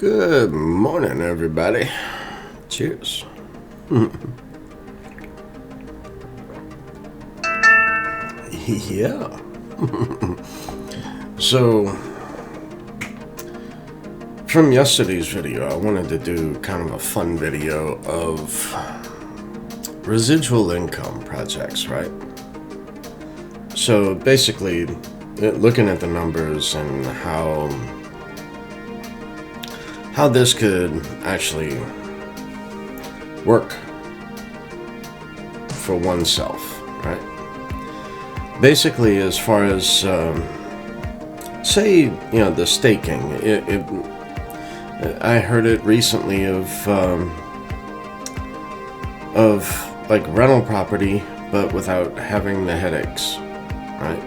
Good morning, everybody. Cheers. Yeah. So, from yesterday's video, I wanted to do kind of a fun video of residual income projects, right? So basically, looking at the numbers and how this could actually work for oneself, right? Basically, as far as say, the staking, I heard it recently of like rental property, but without having the headaches, right?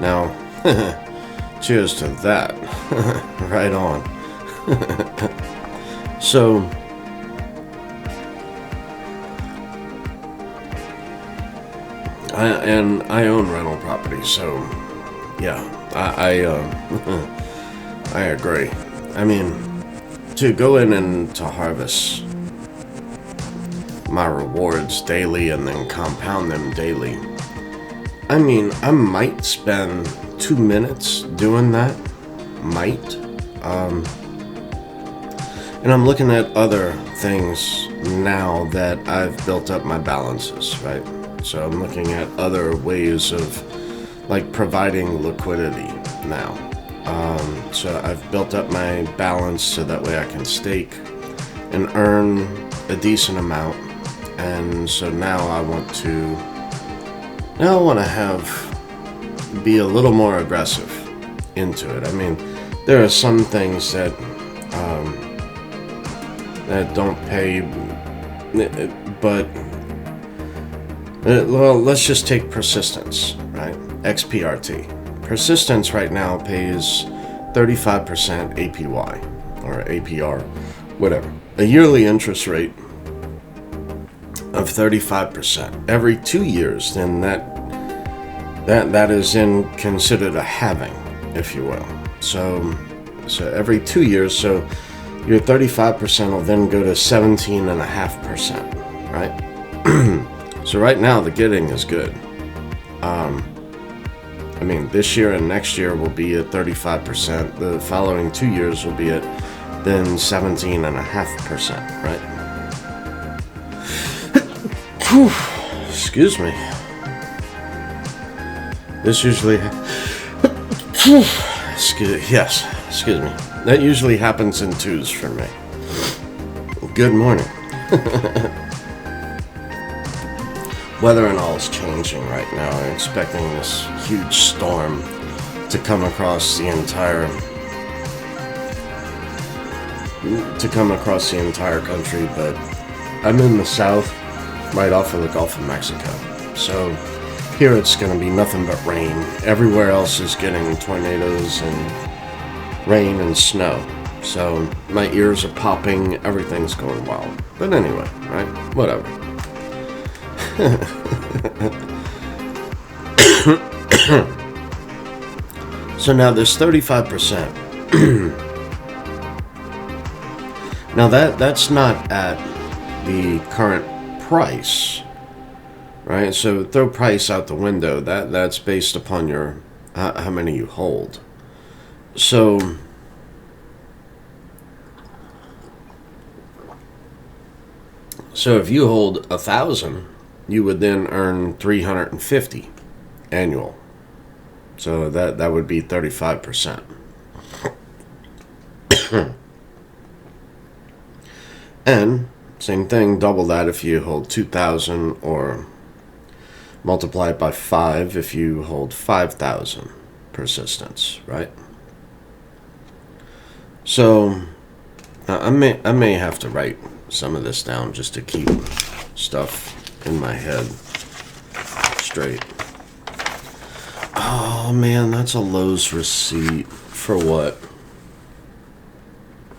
Now, cheers to that. Right on. So, I own rental property, so yeah, I agree. I mean, to go in and to harvest my rewards daily and then compound them daily, I mean, I might spend 2 minutes doing that, and I'm looking at other things now that I've built up my balances, right? So I'm looking at other ways of like providing liquidity now. So I've built up my balance so that way I can stake and earn a decent amount. And so now I want to be a little more aggressive into it. I mean, there are some things that don't pay, but well, let's just take persistence, right? XPRT. Persistence right now pays 35% APY or APR, whatever. A yearly interest rate of 35%. Every 2 years, then that is considered a halving, if you will. So every 2 years, so your 35% will then go to 17.5%, right? So right now the getting is good. I mean, this year and next year will be at 35%. The following 2 years will be at then 17.5%, right? Excuse me. This usually... excuse me. That usually happens in twos for me. Good morning. Weather and all is changing right now. I'm expecting this huge storm to come across the entire country, but I'm in the south, right off of the Gulf of Mexico. So here it's going to be nothing but rain. Everywhere else is getting tornadoes and rain and snow. So my ears are popping, everything's going wild. But anyway, right? Whatever. So now there's 35%. Now that's not at the current price, right? So throw price out the window. That's based upon your how many you hold. So if you hold 1,000, you would then earn 350 annual. So that would be 35%. And same thing, double that if you hold 2,000, or multiply it by 5 if you hold 5,000 persistence, right? So I may have to write some of this down just to keep stuff in my head straight. Oh man, that's a Lowe's receipt. For what?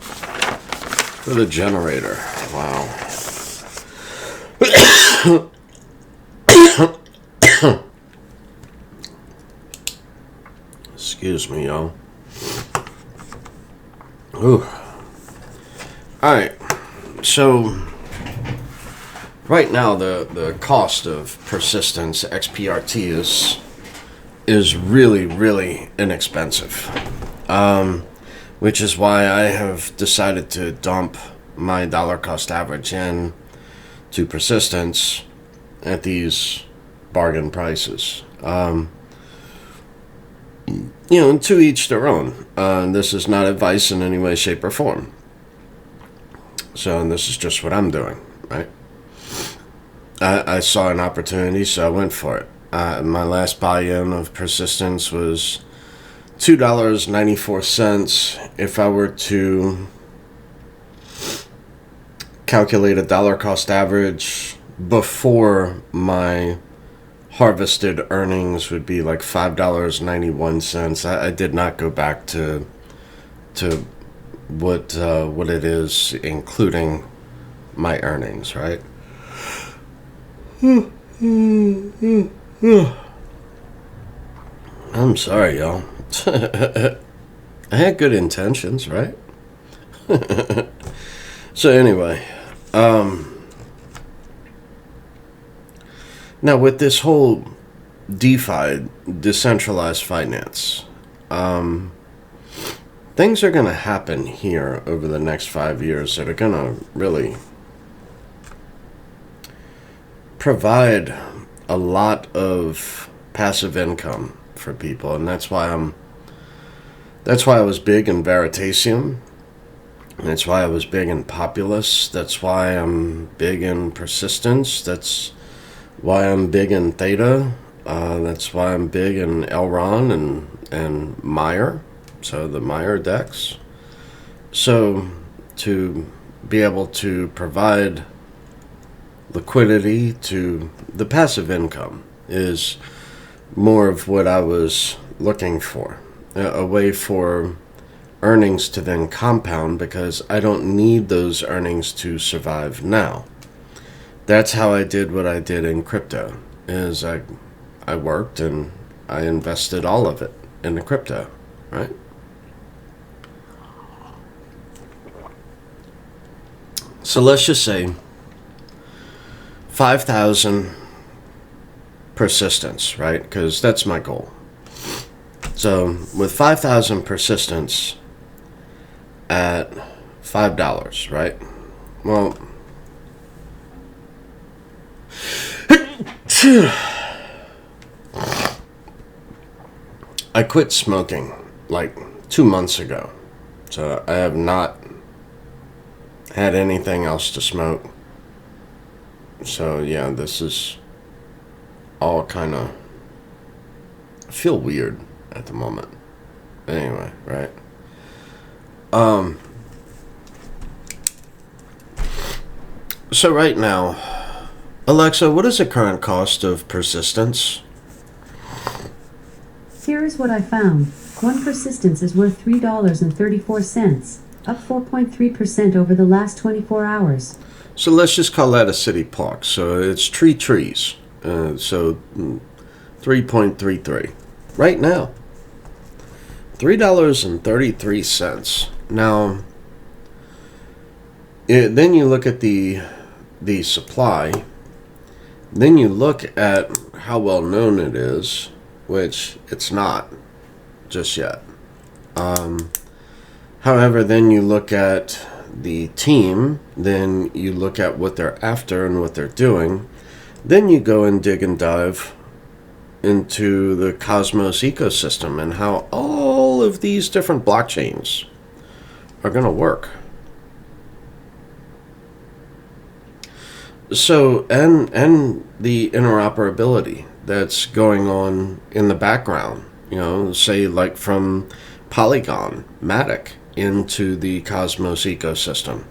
For the generator. Wow. Excuse me, y'all. Ooh. Alright, so right now the cost of persistence XPRT is really, really inexpensive. Which is why I have decided to dump my dollar cost average in to persistence at these bargain prices. To each their own. This is not advice in any way, shape, or form. So this is just what I'm doing, right? I saw an opportunity, so I went for it. My last buy-in of persistence was $2.94. If I were to calculate a dollar cost average before my harvested earnings would be like $5.91. I did not go back to what it is, including my earnings, right? I'm sorry, y'all. I had good intentions, right? So anyway, now with this whole DeFi, decentralized finance, things are going to happen here over the next 5 years that are going to really provide a lot of passive income for people, and that's why I was big in Veritasium. That's why I was big in Populous. That's why I'm big in Persistence. That's why I'm big in Theta. That's why I'm big in Elrond and Maiar. So the Maiar DEX. So to be able to provide liquidity to the passive income is more of what I was looking for. A way for earnings to then compound, because I don't need those earnings to survive now. That's how I did what I did in crypto, is I worked and I invested all of it in the crypto, right? So let's just say 5,000 persistence, right? Because that's my goal. So with 5,000 persistence at $5, right? Well, I quit smoking like 2 months ago. So I have not had anything else to smoke. So yeah, this is all kind of, I feel weird at the moment. Anyway, right? So right now, Alexa, what is the current cost of persistence? Here's what I found. One persistence is worth $3.34, up 4.3% over the last 24 hours. So let's just call that a city park. So it's trees. So 3.33. Right now, $3.33. Now, then you look at the supply. Then you look at how well known it is, which it's not just yet. However, then you look at the team, then you look at what they're after and what they're doing. Then you go and dig and dive into the Cosmos ecosystem and how all of these different blockchains are going to work. So, and the interoperability that's going on in the background, say like from Polygon, Matic into the Cosmos ecosystem,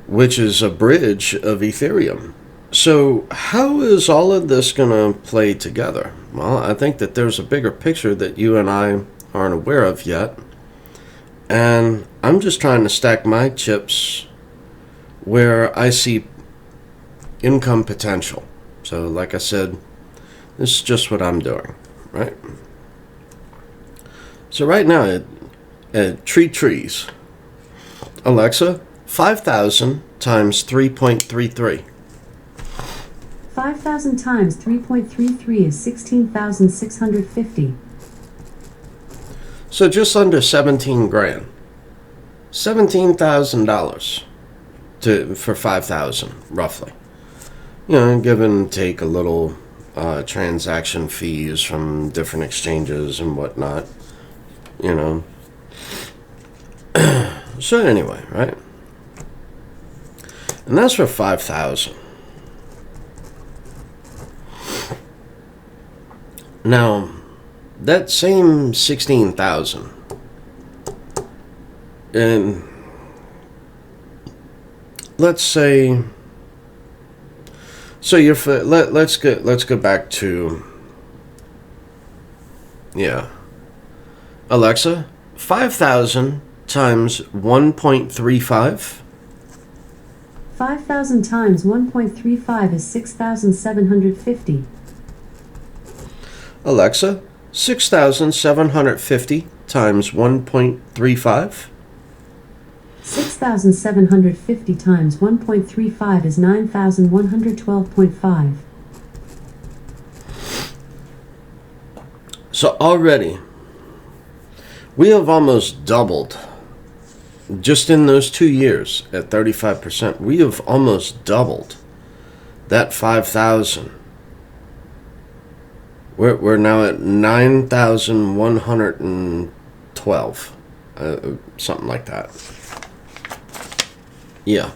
which is a bridge of Ethereum. So how is all of this going to play together? Well, I think that there's a bigger picture that you and I aren't aware of yet. And I'm just trying to stack my chips where I see income potential. So like I said, this is just what I'm doing, right? So right now at trees, Alexa, 5,000 times 3.33. 5,000 times 3.33 is 16,650. So just under 17 grand. $17,000 for 5,000, roughly. You know, give and take a little transaction fees from different exchanges and whatnot. You know. So anyway, right? And that's for 5,000. Now, that same 16,000, and let's say, so let's go back to, yeah, Alexa, 5,000 times 1.35. 5,000 times 1.35 is 6,750. Alexa, 6,750 times 1.35. 6,750 times 1.35 is 9,112.5. So already, we have almost doubled. Just in those 2 years at 35%, we have almost doubled that 5,000. We're now at 9,112, something like that. Yeah.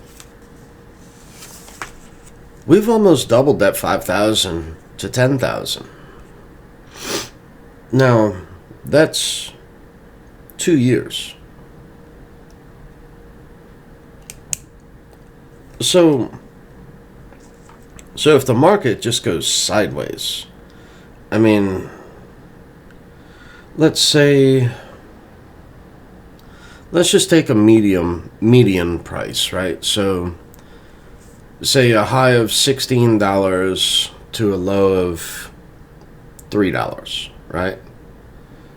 We've almost doubled that 5,000 to 10,000. Now, that's 2 years. So if the market just goes sideways, I mean, let's just take a median price, right? So say a high of $16 to a low of $3, right?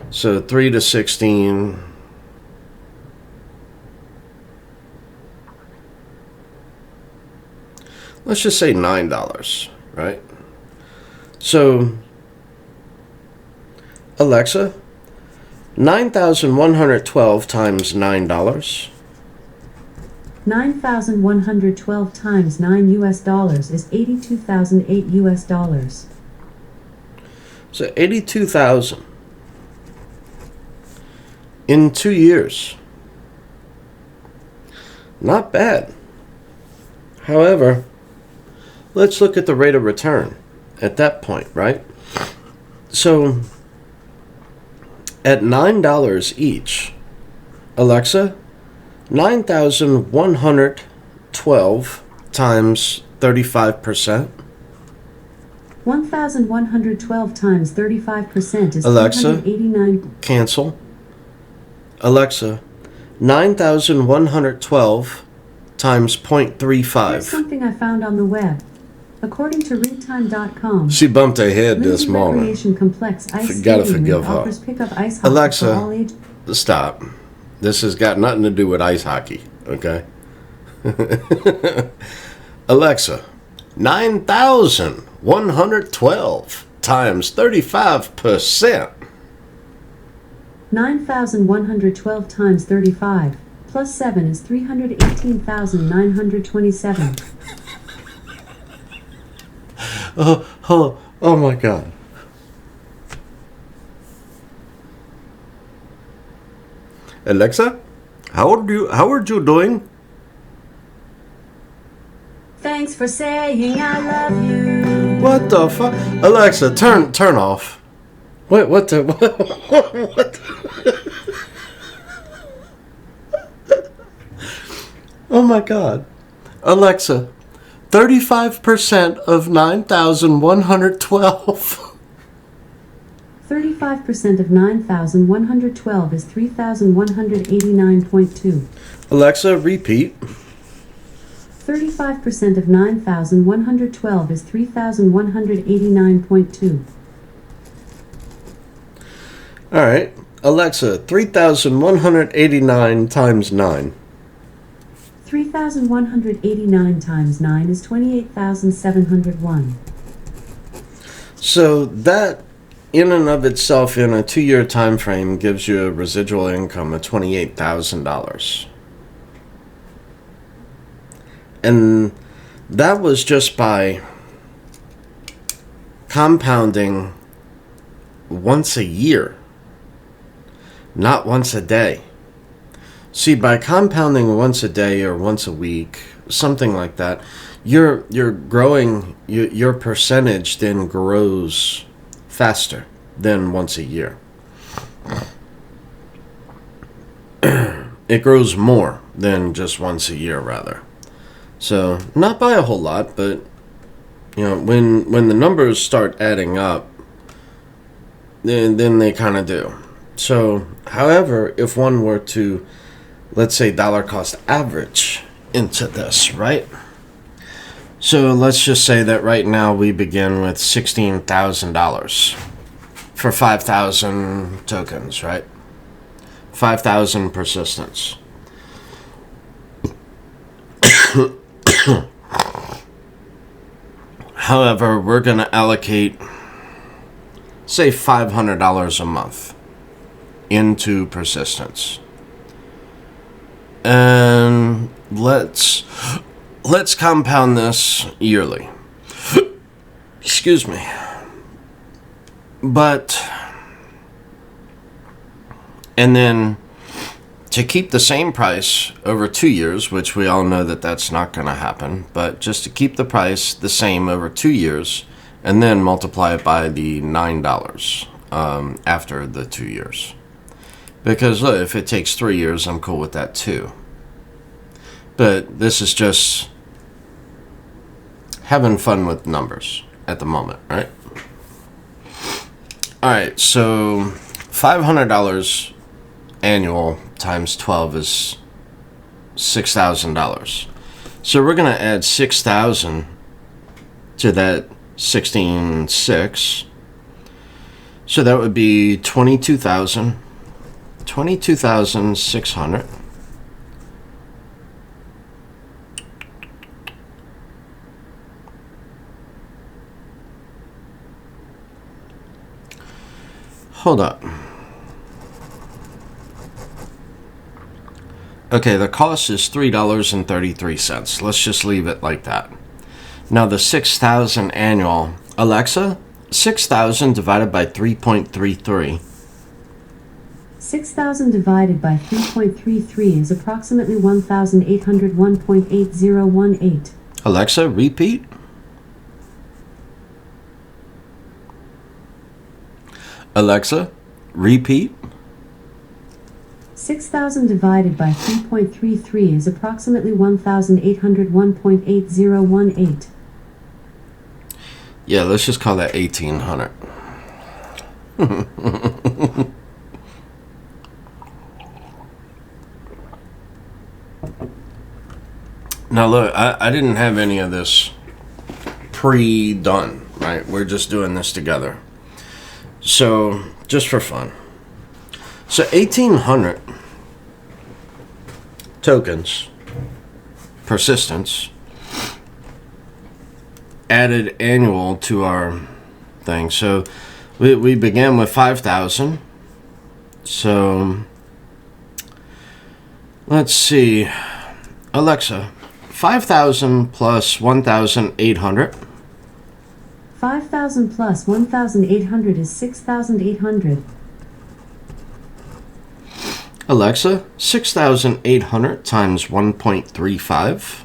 So 3 to 16, let's just say $9, right? So Alexa, 9,112 times $9. 9,112 times $9 is 82,008 US. So 82,000 in 2 years. Not bad. However, let's look at the rate of return at that point, right? So at $9 each, Alexa, 9,112 times 35%. 1,112 times 35% is Alexa, 389. cancel. Alexa, 9,112 times 0.35. Here's something I found on the web. According to ReddCoin.com, She bumped her head this morning. Recreation Complex Ice Gotta Skating forgive her. offers pickup ice hockey Alexa, for all ages. stop. This has got nothing to do with ice hockey, okay? Alexa, 9,112 times 35%. 9,112 times 35 plus 7 is 318,927. Oh my God. Alexa, how are you doing? Thanks for saying I love you. What the fuck? Alexa, turn off. Wait, what the what? Oh my God. Alexa, 35% of 9,112. 35% of 9,112 is 3,189.2. Alexa, repeat. 35% of 9,112 is 3,189.2. All right. Alexa, 3,189 times 9. 3,189 times 9 is 28,701. So that, in and of itself, in a 2-year time frame, gives you a residual income of $28,000. And that was just by compounding once a year, not once a day. See, by compounding once a day or once a week, something like that, you're growing, your percentage then grows faster than once a year. It grows more than just once a year, rather. So, not by a whole lot, but, you know, when the numbers start adding up, then they kind of do. So, however, if one were to, let's say, dollar cost average into this, right? So let's just say that right now we begin with $16,000 for 5,000 tokens, right? 5,000 persistence. However, we're going to allocate, say, $500 a month into persistence. And let's compound this yearly. Excuse me. And then to keep the same price over 2 years, which we all know that that's not going to happen, but just to keep the price the same over 2 years, and then multiply it by the $9 after the 2 years. Because look, if it takes 3 years, I'm cool with that too. But this is just having fun with numbers at the moment, right? Alright, so $500 annual times 12 is $6,000. So we're going to add 6,000 to that 16,600. So that would be 22,600. Hold up. Okay, the cost is $3.33. Let's just leave it like that. Now the 6,000 annual. Alexa, 6,000 divided by 3.33. 6,000 divided by 3.33 is approximately 1,801.8018. Alexa, repeat. Alexa, repeat. 6,000 divided by 3.33 is approximately 1,801.8018. Yeah, let's just call that 1,800. Now look, I didn't have any of this pre-done, right? We're just doing this together. So, just for fun. So 1,800 tokens, persistence, added annual to our thing. So we began with 5,000. So let's see. Alexa, 5,000 plus 1,800. 5,000 plus 1,800 is 6,800. Alexa, 6,800 times 1.35.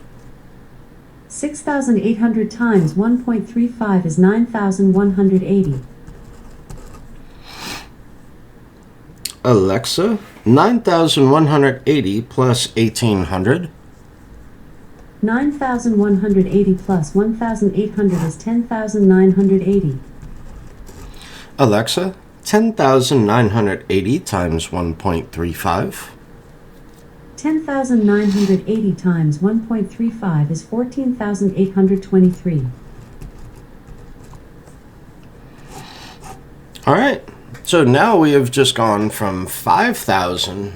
6,800 times 1.35 is 9,180. Alexa, 9,180 plus 1,800. 9,180 plus 1,800 is 10,980. Alexa, 10,980 times 1.35. 10,980 times 1.35 is 14,823. All right. So now we have just gone from 5,000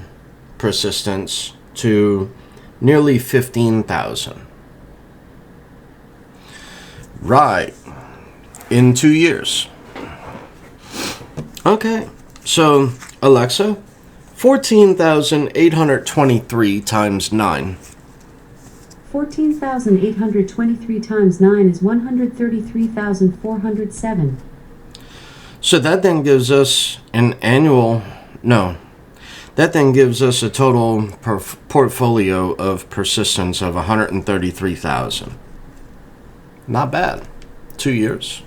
persistence to nearly 15,000. Right. In 2 years. Okay. So, Alexa, 14,823 times 9. 14,823 times 9 is 133,407. So that then gives us an annual, no, that then gives us a total portfolio of persistence of 133,000. Not bad. 2 years.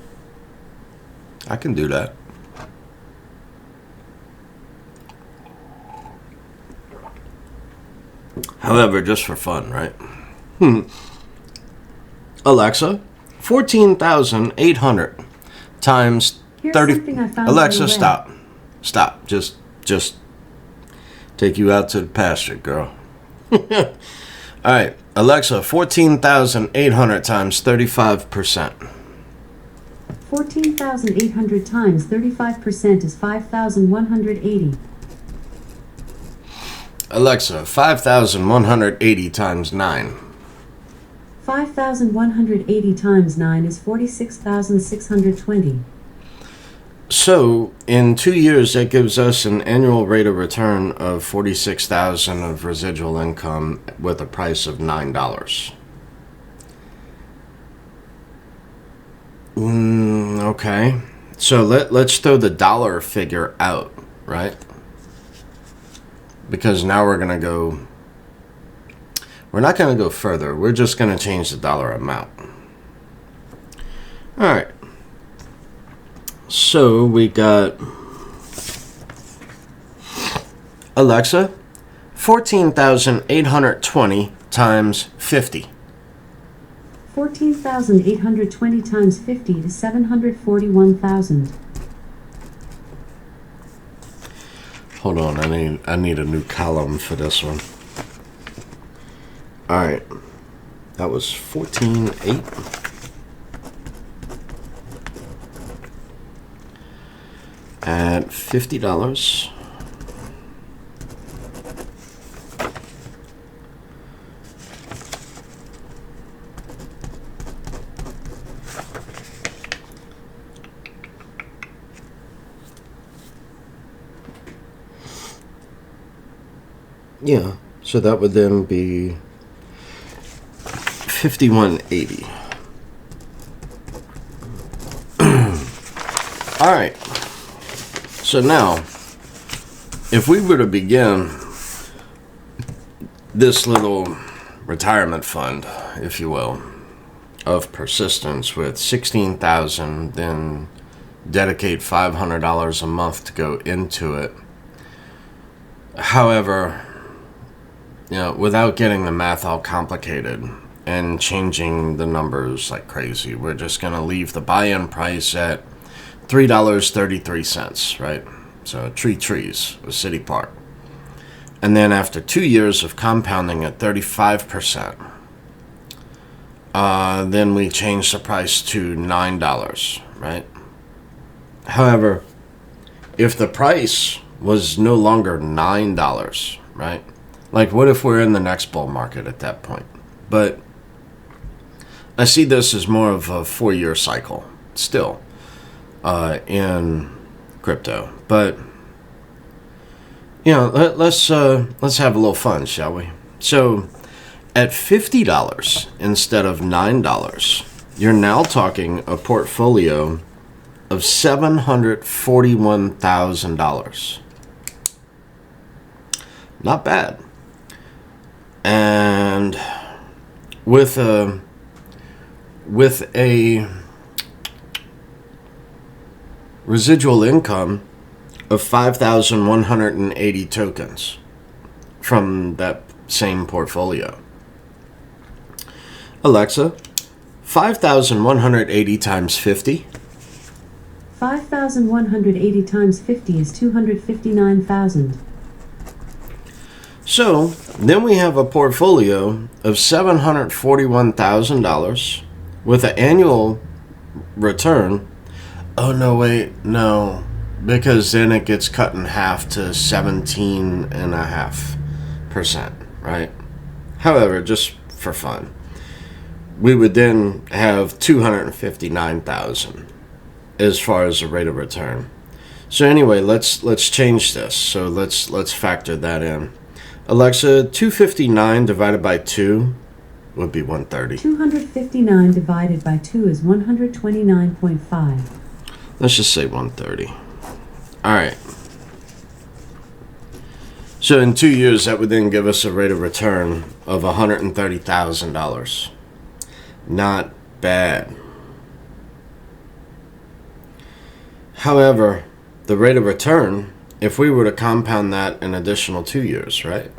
I can do that. However, just for fun, right? Alexa, 14,800 times Here's 30. something I found Alexa, on the web. stop. Stop. Just take you out to the pasture, girl. All right. Alexa, 14,800 times 35%. 14,800 times 35% is 5,180. Alexa, 5,180 times 9. 5,180 times 9 is 46,620. So, in 2 years, that gives us an annual rate of return of 46,000 of residual income with a price of $9. Okay. So let's throw the dollar figure out, right? Because now we're not going to go further. We're just going to change the dollar amount. All right. So we got Alexa, 14,820 times 50. 14,820 times 50 is 741,000. Hold on, I need a new column for this one. All right, that was 14,800. At $50. Yeah, so that would then be 5180. All right. So now, if we were to begin this little retirement fund, if you will, of persistence with 16,000, then dedicate $500 a month to go into it. However, without getting the math all complicated and changing the numbers like crazy, we're just going to leave the buy-in price at $3.33, right? So trees, a city park. And then after 2 years of compounding at 35%, then we change the price to $9, right? However, if the price was no longer $9, right? Like, what if we're in the next bull market at that point? But I see this as more of a 4-year cycle still. In crypto, but let's have a little fun, shall we? So, at $50 instead of $9, you're now talking a portfolio of $741,000. Not bad, and with a residual income of 5,180 tokens from that same portfolio. Alexa, 5,180 times 50. 5,180 times 50 is 259,000. So then we have a portfolio of $741,000 with an annual return. Oh, no, wait, no, because then it gets cut in half to 17.5%, right? However, just for fun, we would then have 259,000 as far as the rate of return. So anyway, let's change this. So let's factor that in. Alexa, 259 divided by 2 would be 130. 259 divided by 2 is 129.5. Let's just say 130. All right. So in 2 years, that would then give us a rate of return of $130,000. Not bad. However, the rate of return, if we were to compound that an additional 2 years, right?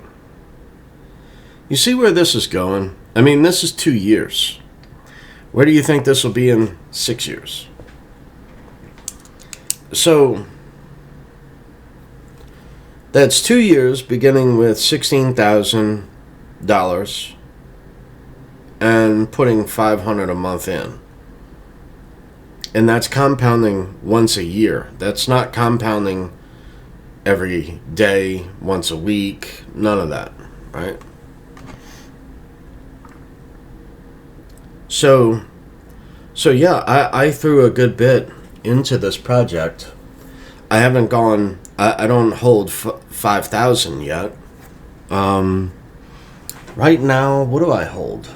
You see where this is going? I mean, this is 2 years. Where do you think this will be in 6 years? So that's 2 years beginning with $16,000 and putting $500 a month in. And that's compounding once a year. That's not compounding every day, once a week, none of that, right? So yeah, I threw a good bit into this project. I haven't gone, I don't hold 5,000 yet. Right now, what do I hold?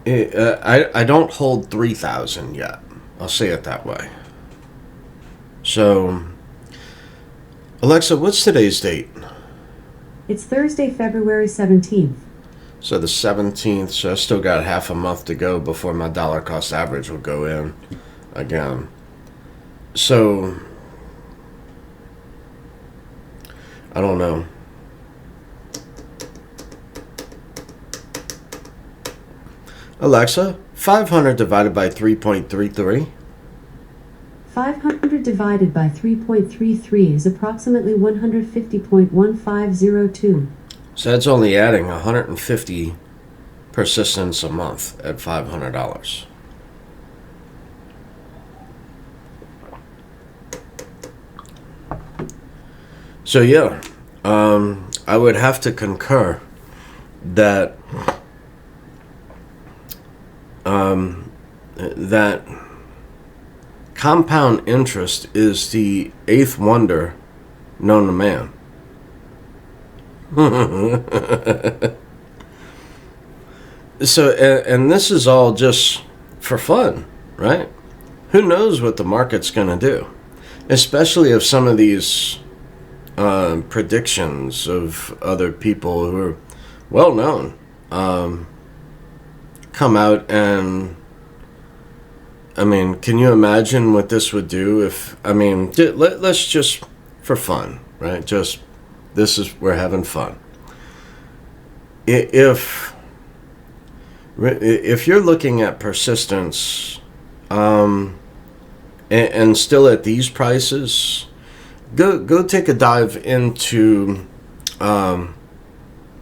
I don't hold 3,000 yet. I'll say it that way. So, Alexa, what's today's date? It's Thursday, February 17th. So the 17th, so I still got half a month to go before my dollar cost average will go in again. So, I don't know. Alexa, 500 divided by 3.33. 500 divided by 3.33 is approximately 150.1502. So that's only adding 150 persistence a month at $500. So yeah, I would have to concur that that compound interest is the eighth wonder known to man. So, and this is all just for fun, right? Who knows what the market's going to do? Especially if some of these predictions of other people who are well known come out, and I mean, can you imagine what this would do if, I mean, let's just, for fun, right? Just, we're having fun. If you're looking at persistence, and still at these prices, go take a dive into, now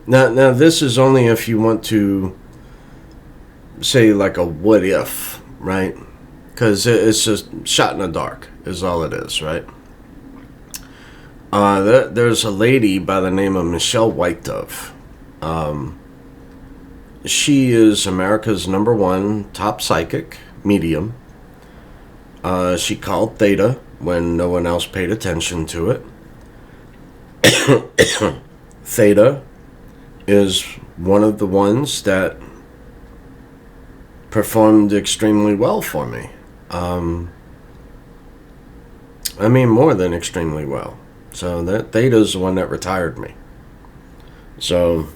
this is only if you want to say like a what if, right? Because it's just shot in the dark is all it is, right? There's a lady by the name of Michelle White Dove. She is America's #1 top psychic medium. She called Theta when no one else paid attention to it. Theta is one of the ones that performed extremely well for me. I mean, more than extremely well. So that Theta's the one that retired me. So,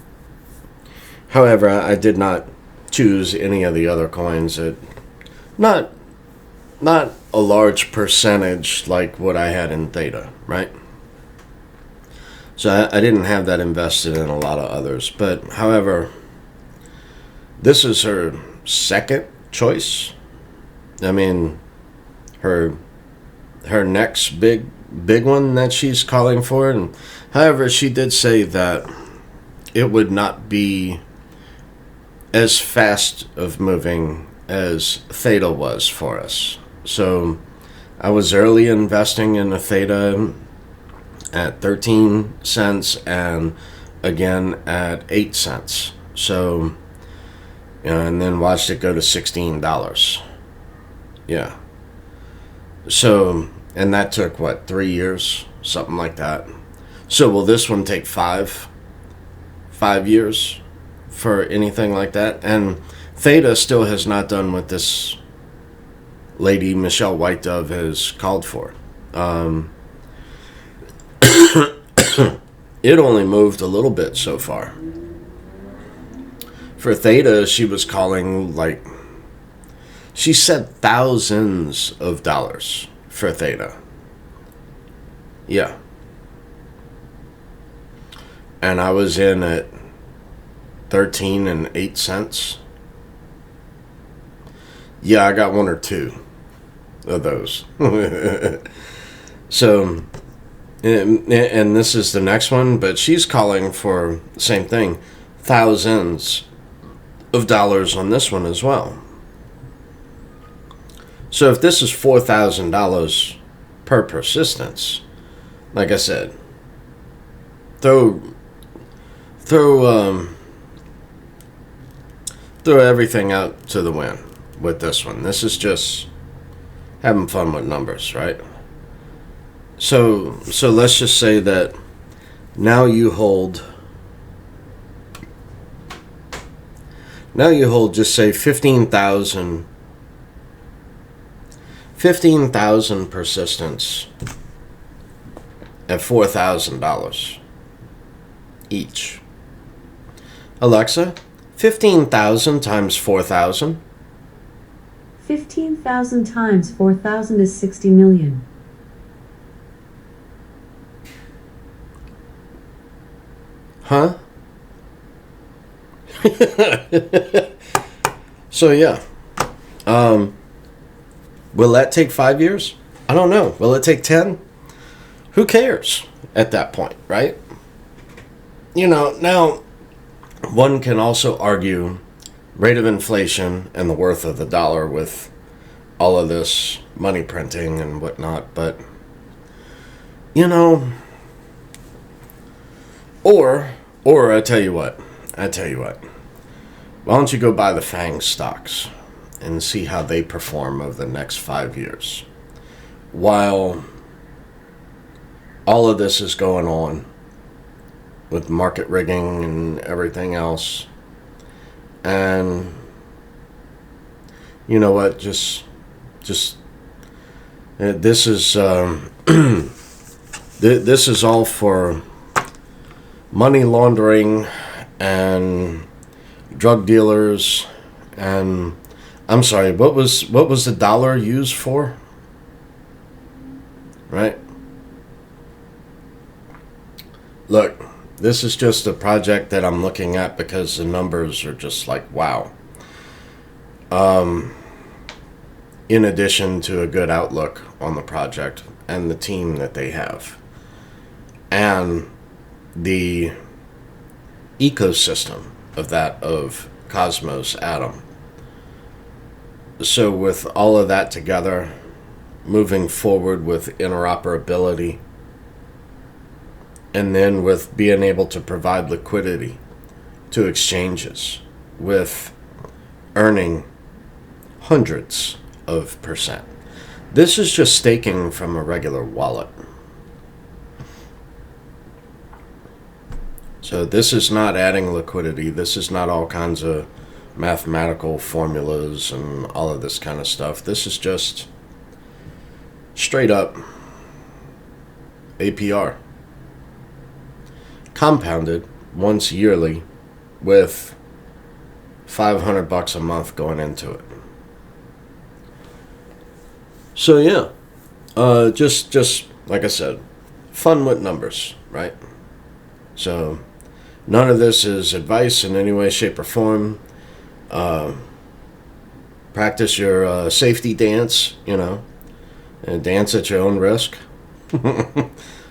however, I did not choose any of the other coins that, not a large percentage like what I had in Theta, right? So I didn't have that invested in a lot of others. But, however, this is her second choice. I mean, her next big one that she's calling for. And however, she did say that it would not be as fast of moving as Theta was for us. So I was early investing in the Theta at 13 cents, and again at 8 cents. So, and then watched it go to $16. Yeah. So, and that took what, 3 years? Something like that. So will this one take 5 years for anything like that? And Theta still has not done what this lady, Michelle White Dove, has called for. It only moved a little bit so far. For Theta, she was calling, like, she said thousands of dollars for Theta. Yeah. And I was in at 13 and 8 cents. Yeah, I got 1 or 2 of those. So, and this is the next one, but she's calling for the same thing, thousands of dollars on this one as well. So if this is $4,000 per persistence, like I said, throw everything out to the wind with this one. This is just having fun with numbers, right? So let's just say that now you hold just say 15,000 persistence at $4,000 each. Alexa, 15,000 times 4,000. 15,000 times 4,000 is 60 million. Huh? So yeah. Will that take 5 years? I don't know. Will it take 10? Who cares at that point, right? You know, now one can also argue rate of inflation and the worth of the dollar with all of this money printing and whatnot, but you know, or I tell you what, why don't you go buy the FANG stocks and see how they perform over the next 5 years while all of this is going on with market rigging and everything else. And you know what, just this is this is all for money laundering and drug dealers. And I'm sorry, what was the dollar used for? Right? Look, this is just a project that I'm looking at because the numbers are just like, wow. In addition to a good outlook on the project and the team that they have and the ecosystem of that, of Cosmos Atom. So with all of that together, moving forward with interoperability, and then with being able to provide liquidity to exchanges, with earning hundreds of %. This is just staking from a regular wallet. So this is not adding liquidity. This is not all kinds of mathematical formulas and all of this kind of stuff. This is just straight up APR. Compounded once yearly with $500 a month going into it. So yeah, just like I said, fun with numbers, right? So none of this is advice in any way, shape, or form. Practice your safety dance, and dance at your own risk.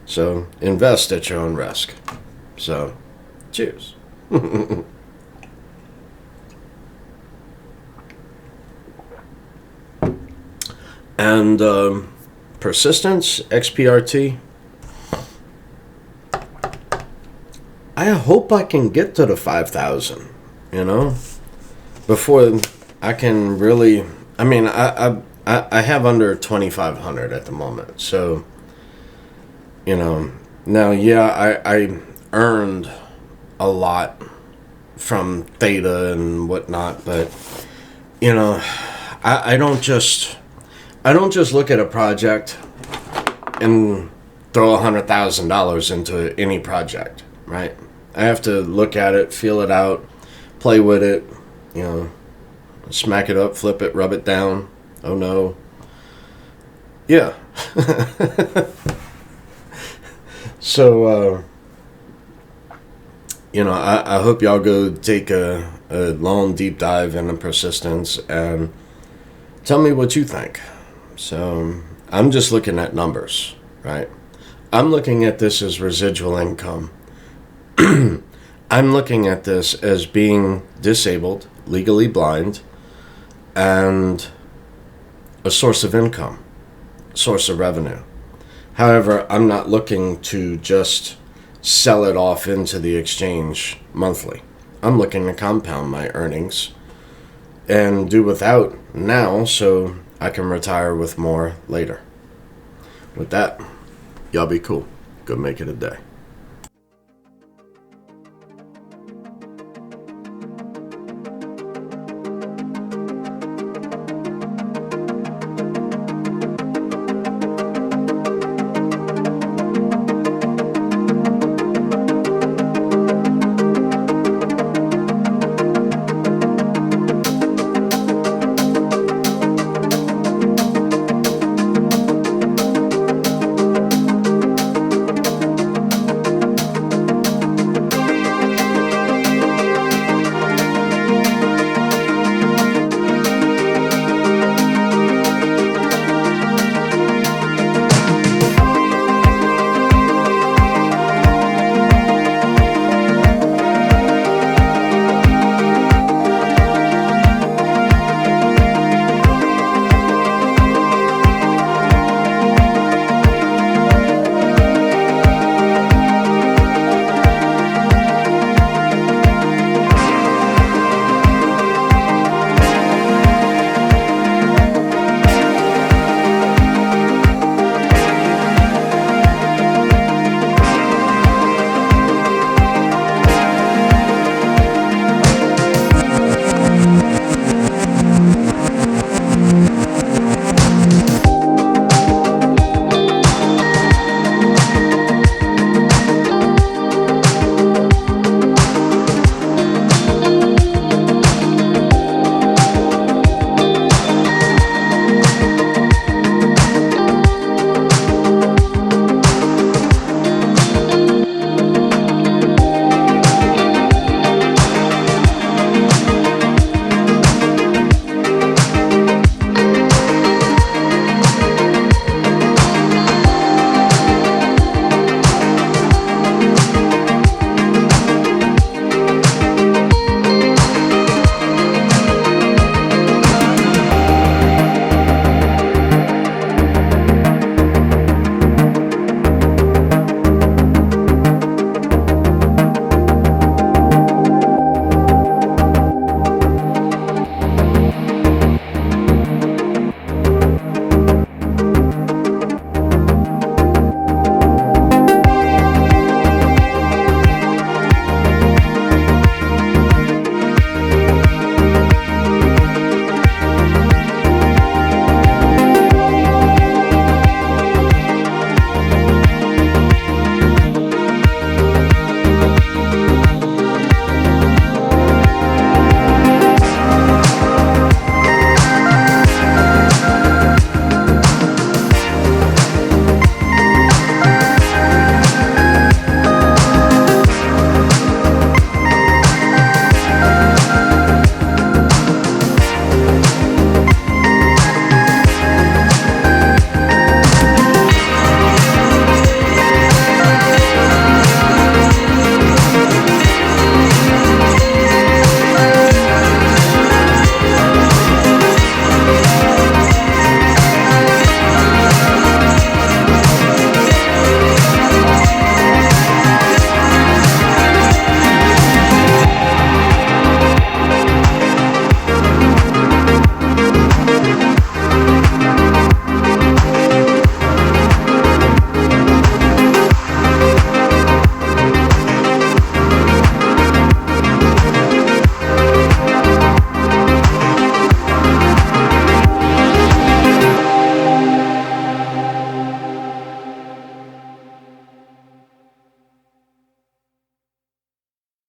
So invest at your own risk. So, cheers. And persistence, XPRT. I hope I can get to the 5,000, you know, before I can really. I mean, I have under 2,500 at the moment, so, you know, now, yeah, I earned a lot from Theta and whatnot, but, you know, I don't just look at a project and throw $100,000 into any project, right? I have to look at it, feel it out, play with it, you know, smack it up, flip it, rub it down. Oh no. Yeah. So, you know, I hope y'all go take a long, deep dive into persistence and tell me what you think. So, I'm just looking at numbers, right? I'm looking at this as residual income. I'm looking at this as being disabled, legally blind, and a source of income, source of revenue. However, I'm not looking to just sell it off into the exchange monthly. I'm looking to compound my earnings and do without now so I can retire with more later. With that, y'all be cool. Go make it a day.